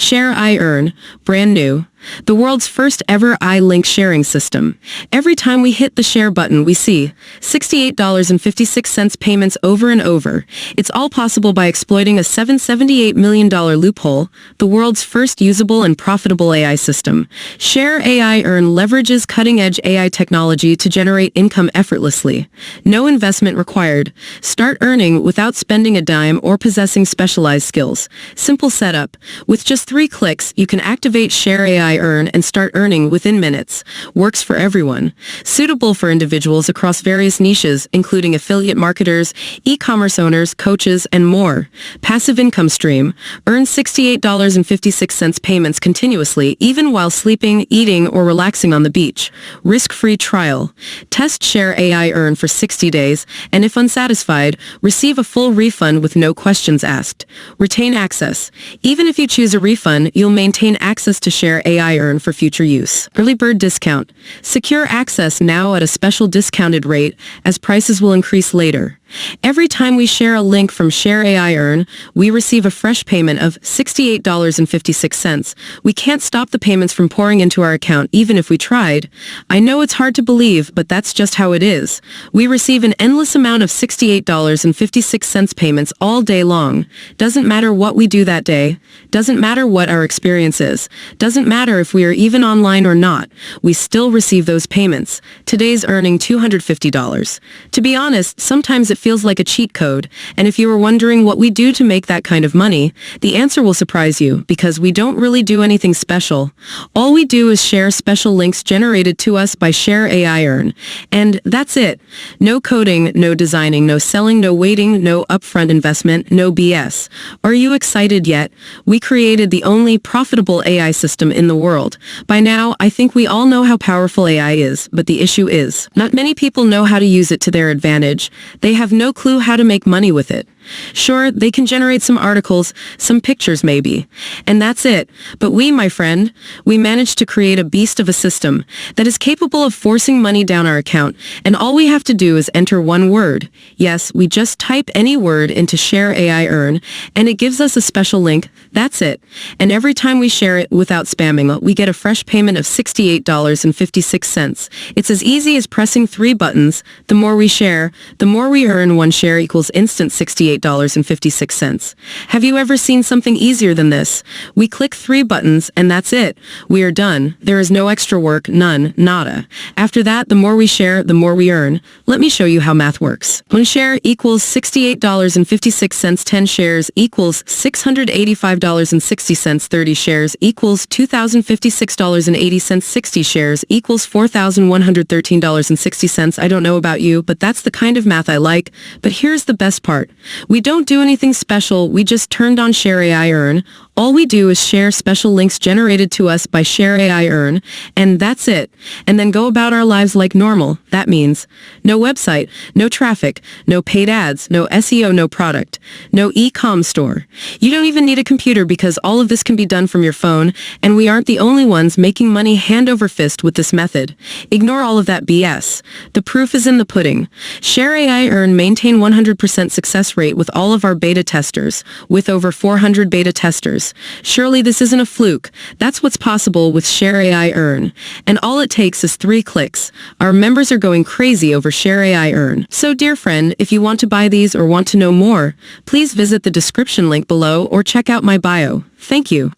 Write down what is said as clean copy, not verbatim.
Share I Earn, brand new. The world's first ever iLink sharing system. Every time we hit the share button, we see $68.56 payments over and over. It's all possible by exploiting a $778 million loophole, the world's first usable and profitable AI system. Share AI Earn leverages cutting-edge AI technology to generate income effortlessly. No investment required. Start earning without spending a dime or possessing specialized skills. Simple setup. With just 3 clicks, you can activate Share AI Earn and start earning within minutes. Works for everyone. Suitable for individuals across various niches, including affiliate marketers, e-commerce owners, coaches, and more. Passive income stream. Earn $68.56 payments continuously, even while sleeping, eating, or relaxing on the beach. Risk-free trial. Test Share AI Earn for 60 days, and if unsatisfied, receive a full refund with no questions asked. Retain access. Even if you choose a refund, you'll maintain access to Share AI Earn for future use. Early bird discount. Secure access now at a special discounted rate, as prices will increase later. Every time we share a link from Share AI Earn, we receive a fresh payment of $68.56. We can't stop the payments from pouring into our account even if we tried. I know it's hard to believe, but that's just how it is. We receive an endless amount of $68.56 payments all day long. Doesn't matter what we do that day. Doesn't matter what our experience is. Doesn't matter if we are even online or not. We still receive those payments. Today's earning $250. To be honest, sometimes it feels like a cheat code, and if you were wondering what we do to make that kind of money, the answer will surprise you, because we don't really do anything special. All we do is share special links generated to us by Share AI Earn, and that's it. No coding, no designing, no selling, no waiting, no upfront investment, no BS. Are you excited yet? We created the only profitable AI system in the world. By now, I think we all know how powerful AI is, but the issue is, not many people know how to use it to their advantage. They have no clue how to make money with it. Sure, they can generate some articles, some pictures maybe, and that's it. But we, my friend, we managed to create a beast of a system that is capable of forcing money down our account, and all we have to do is enter one word. Yes, we just type any word into Share AI Earn, and it gives us a special link. That's it. And every time we share it without spamming, we get a fresh payment of $68.56. It's as easy as pressing 3 buttons. The more we share, the more we earn. One share equals instant $68.56. Have you ever seen something easier than this? We click 3 buttons and that's it. We are done. There is no extra work, none, nada. After that, the more we share, the more we earn. Let me show you how math works. 1 share equals $68.56. 10 shares equals $685.60. 30 shares equals $2,056.80. 60 shares equals $4,113.60. I don't know about you, but that's the kind of math I like. But here's the best part. We don't do anything special, we just turned on Share AI Earn. All we do is share special links generated to us by Share AI Earn, and that's it. And then go about our lives like normal. That means no website, no traffic, no paid ads, no SEO, no product, no e-com store. You don't even need a computer because all of this can be done from your phone, and we aren't the only ones making money hand over fist with this method. Ignore all of that BS. The proof is in the pudding. Share AI Earn maintain 100% success rate with all of our beta testers, with over 400 beta testers. Surely this isn't a fluke. That's what's possible with Share AI Earn. And all it takes is 3 clicks. Our members are going crazy over Share AI Earn. So dear friend, if you want to buy these or want to know more, please visit the description link below or check out my bio. Thank you.